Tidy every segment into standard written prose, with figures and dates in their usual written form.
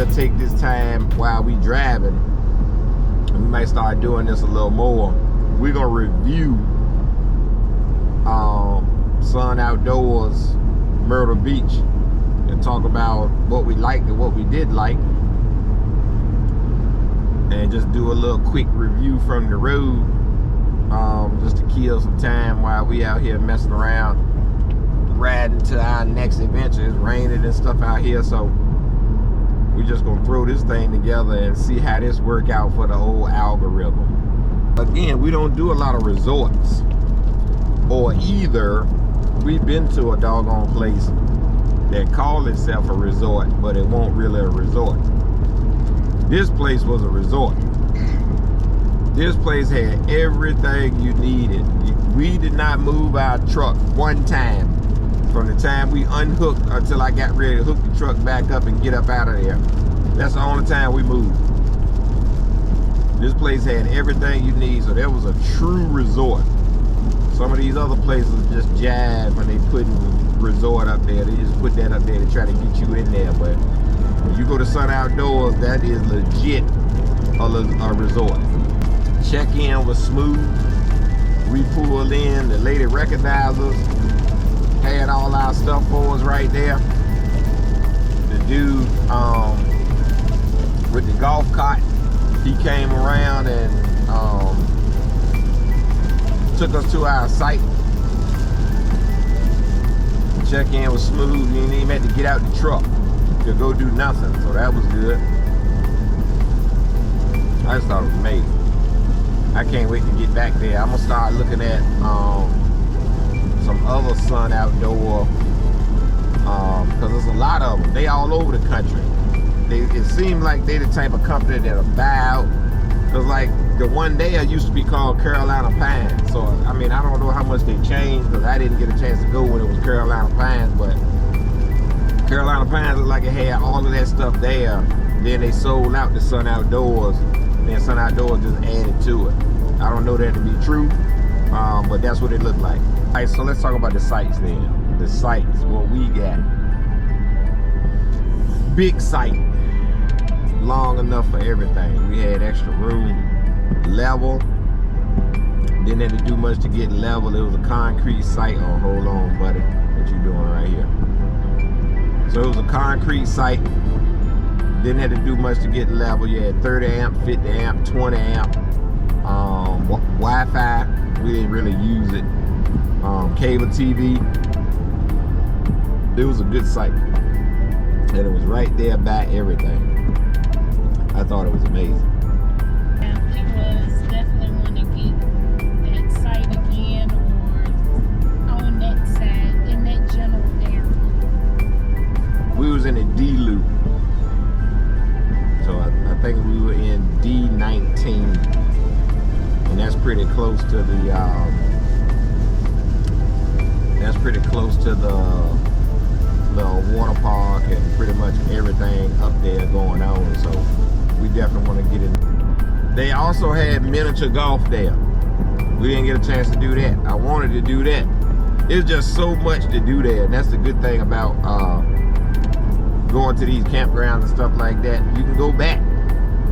we'll take this time while we driving. We might start doing this a little more. We're gonna review Sun Outdoors Myrtle Beach and talk about what we liked and what we did like, and just do a little quick review from the road, just to kill some time while we out here messing around, riding to our next adventure. It's raining and stuff out here, so we just gonna throw this thing together and see how this work out for the old algorithm. Again, we don't do a lot of resorts, or either we've been to a doggone place that call itself a resort, but it won't really a resort. This place was a resort. This place had everything you needed. We did not move our truck one time from the time we unhooked until I got ready to hook the truck back up and get up out of there. That's the only time we moved. This place had everything you need, so that was a true resort. Some of these other places just jive when they put resort up there. They just put that up there to try to get you in there. But when you go to Sun Outdoors, that is legit a resort. Check-in was smooth. We pulled in, the lady recognized us, had all our stuff for us right there. The dude with the golf cart, he came around and took us to our site. Check-in was smooth. You didn't even have to get out the truck to go do nothing, so that was good. I just thought it was amazing. I can't wait to get back there. I'm gonna start looking at some other Sun Outdoor, because there's a lot of them. They all over the country. It seems like they the type of company that'll buy out. Cause like the one there used to be called Carolina Pines. So I mean, I don't know how much they changed, because I didn't get a chance to go when it was Carolina Pines. But Carolina Pines looked like it had all of that stuff there. Then they sold out to Sun Outdoors. Then Sun Outdoors just added to it. I don't know that to be true, but that's what it looked like. All right, so let's talk about the sites then. The sites, what we got. Big site. Long enough for everything. We had extra room, level. Didn't have to do much to get level. It was a concrete site. Oh, hold on, buddy. What you doing right here? So it was a concrete site. Didn't have to do much to get level. You had 30 amp, 50 amp, 20 amp. Wi-Fi. We didn't really use it. Cable TV. It was a good site. And it was right there by everything. I thought it was amazing. Yeah, it was definitely want to get that site again, or on that side, in that general area. We was in a D loop. So I think we were in D19. And that's pretty close to the water park and pretty much everything up there going on. So we definitely want to get in. They also had miniature golf there. We didn't get a chance to do that. I wanted to do that. It's just so much to do there, and that's the good thing about going to these campgrounds and stuff like that. You can go back.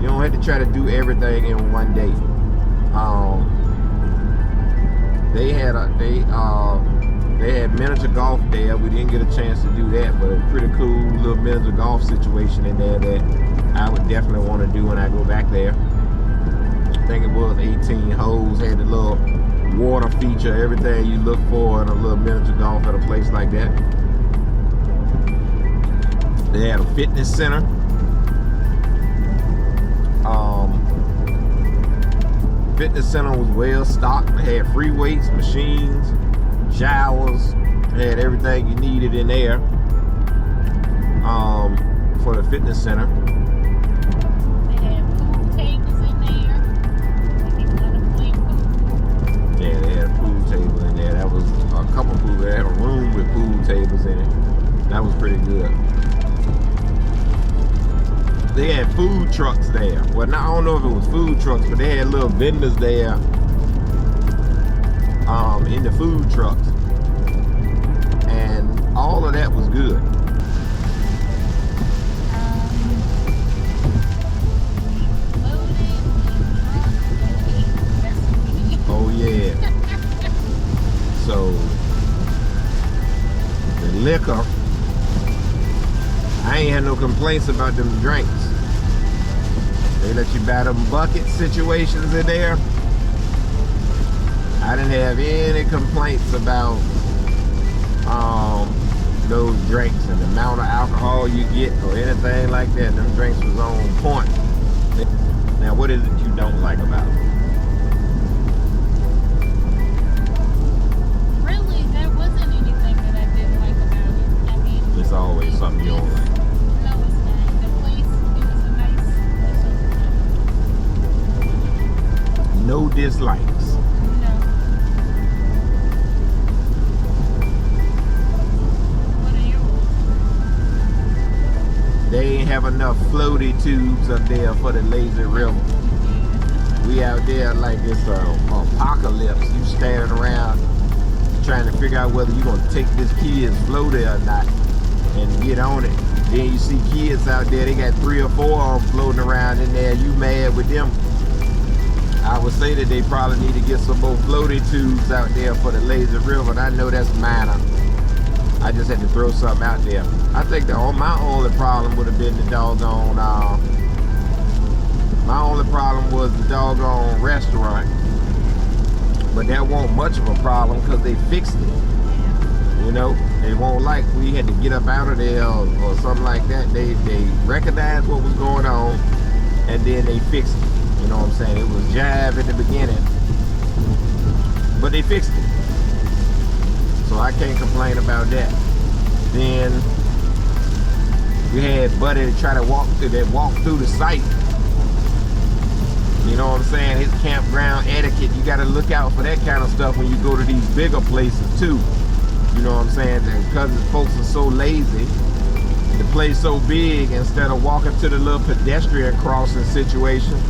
You don't have to try to do everything in one day. They had miniature golf there. We didn't get a chance to do that, but a pretty cool little miniature golf situation in there that I would definitely want to do when I go back there. I think it was 18 holes, had the little water feature, everything you look for in a little miniature golf at a place like that. They had a fitness center. Fitness center was well stocked. They had free weights, machines, showers. They had everything you needed in there for the fitness center. They had pool tables in there. If you want to play pool. Yeah, they had a pool table in there. That was a couple pools. They had a room with pool tables in it. That was pretty good. They had food trucks there. Well, I don't know if it was food trucks, but they had little vendors there in the food trucks. And all of that was good. complaints about them drinks. They let you buy them bucket situations in there. I didn't have any complaints about those drinks and the amount of alcohol you get or anything like that. Them drinks was on point. Now, what is it you don't like about it? Really, there wasn't anything that I didn't like about it. I mean, It's always something you don't like. No, it's not. The place, it was a nice place. No dislikes. No. What are yours? They ain't have enough floaty tubes up there for the lazy river. We out there like it's a apocalypse. You standing around trying to figure out whether you're gonna take this kid's floaty or not and get on it. Then you see kids out there, they got 3 or 4 of them floating around in there. You mad with them? I would say that they probably need to get some more floaty tubes out there for the lazy river, and I know that's minor. I just had to throw something out there. I think my only problem would have been the doggone, my only problem was the doggone restaurant. But that wasn't much of a problem because they fixed it. You know, they won't like we had to get up out of there or something like that. They recognized what was going on and then they fixed it. You know what I'm saying? It was jive at the beginning, but they fixed it. So I can't complain about that. Then we had Buddy to try to walk through the site. You know what I'm saying? His campground etiquette, you got to look out for that kind of stuff when you go to these bigger places too. You know what I'm saying? And because the folks are so lazy, the place so big, instead of walking to the little pedestrian crossing situation,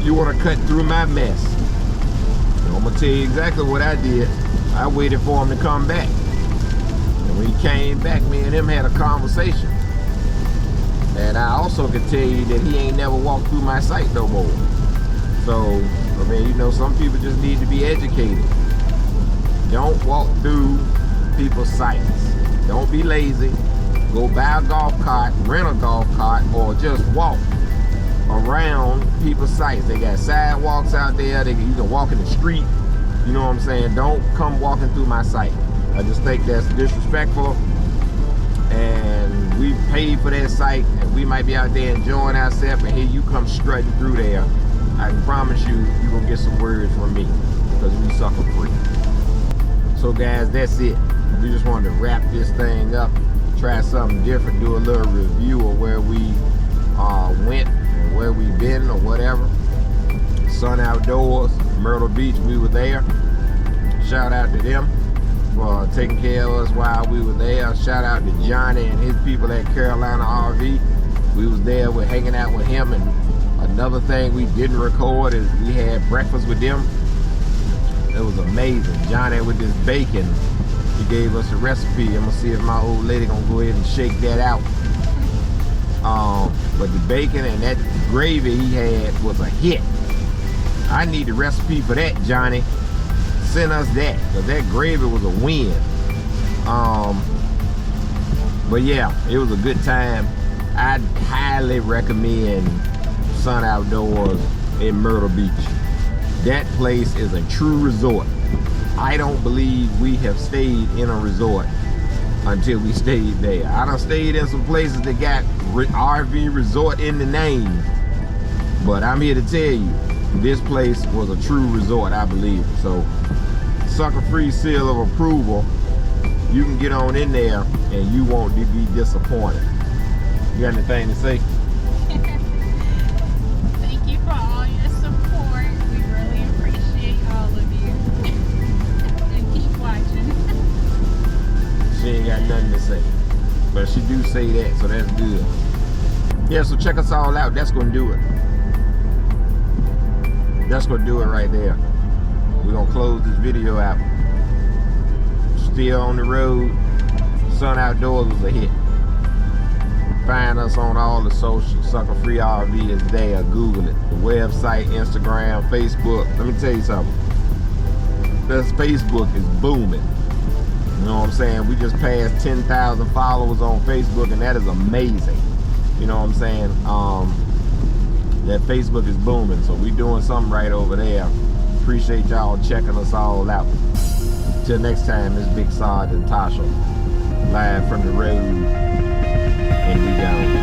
you want to cut through my mess. So I'm going to tell you exactly what I did. I waited for him to come back. And when he came back, me and him had a conversation. And I also can tell you that he ain't never walked through my site no more. So, I mean, you know, some people just need to be educated. Don't walk through people's sites. Don't be lazy. Go buy a golf cart, rent a golf cart, or just walk around people's sites. They got sidewalks out there. You can walk in the street. You know what I'm saying? Don't come walking through my site. I just think that's disrespectful. And we paid for that site, and we might be out there enjoying ourselves, and here you come strutting through there. I can promise you, you're gonna get some words from me, because we sucker free. So guys, that's it. We just wanted to wrap this thing up, try something different, do a little review of where we went, and where we been, or whatever. Sun Outdoors, Myrtle Beach, we were there. Shout out to them for taking care of us while we were there. Shout out to Johnny and his people at Carolina RV. We was there, we're hanging out with him. And another thing we didn't record is we had breakfast with them. It was amazing. Johnny with this bacon, he gave us a recipe. I'm gonna see if my old lady gonna go ahead and shake that out. But the bacon and that gravy he had was a hit. I need the recipe for that, Johnny. Send us that, because that gravy was a win. But yeah, it was a good time. I'd highly recommend Sun Outdoors in Myrtle Beach. That place is a true resort. I don't believe we have stayed in a resort until we stayed there. I done stayed in some places that got RV resort in the name, but I'm here to tell you, this place was a true resort, I believe. So, Suckafree seal of approval. You can get on in there and you won't be disappointed. You got anything to say? Thank you for all your support. We really appreciate all of you. And keep watching. She ain't got nothing to say, but she do say that, so that's good. Yeah, so check us all out. That's gonna do it. That's gonna do it right there. We're gonna close this video out. Still on the road. Sun Outdoors was a hit. Find us on all the socials. Suckafree RV is there. Google it. The website, Instagram, Facebook. Let me tell you something. This Facebook is booming. You know what I'm saying? We just passed 10,000 followers on Facebook, and that is amazing. You know what I'm saying? That Facebook is booming, so we doing something right over there. Appreciate y'all checking us all out. Till next time, it's Big Sarge and Tasha, live from the road, and we gone.